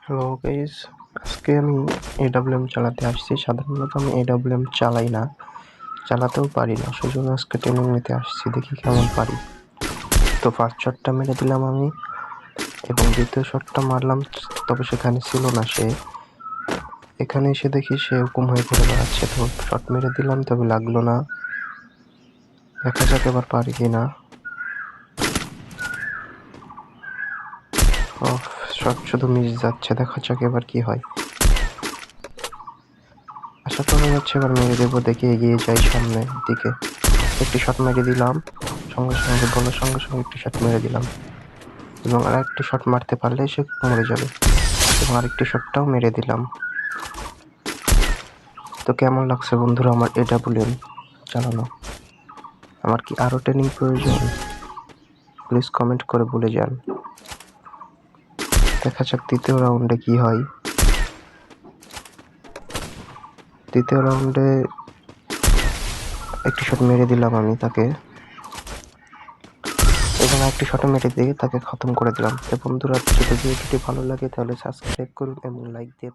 Hello guys, আজকে আমি AWM চালাতে আসছি। সাধারণত আমি এডাব্লিউএম চালাই না, চালাতেও পারি না, সেজন্য আজকে ট্রেনিং নিতে আসছি, দেখি কেমন পারি। তো ফার্স্ট শটটা মেরে দিলাম আমি, এবং দ্বিতীয় শটটা মারলাম, তবে সেখানে ছিল না সে। এখানে এসে দেখি সে হুকুম হয়ে ঘুরে বেড়াচ্ছে, তো শট মেরে দিলাম, তবে লাগলো না। দেখা যাক এবার পারি কিনা। শট শুধু মিস যাচ্ছে, দেখা যাক এবার কি হয়। আশা করা যাচ্ছে এবার মেরে দেবো, দেখে এগিয়ে যাই সামনের দিকে। একটি শট মেরে দিলাম, সঙ্গে সঙ্গে বলার সঙ্গে সঙ্গে একটি শট মেরে দিলাম, এবং আর একটি শট মারতে পারলে সে মরে যাবে, এবং আরেকটি শটটাও মেরে দিলাম। তো কেমন লাগছে বন্ধুরা আমার এডাব্লিউএম চালানো? আমার কি আরও ট্রেনিং প্রয়োজন? প্লিজ কমেন্ট করে বলে যান। দেখা যাক তৃতীয় রাউন্ডে কি হয়। তৃতীয় রাউন্ডে একটি শট মেরে দিলাম আমি তাকে, এবং একটি শট মেরে দিয়ে তাকে খতম করে দিলাম। তো বন্ধুরা, যদি ভিডিওটি ভালো লাগে তাহলে সাবস্ক্রাইব করুন এবং লাইক দিয়ে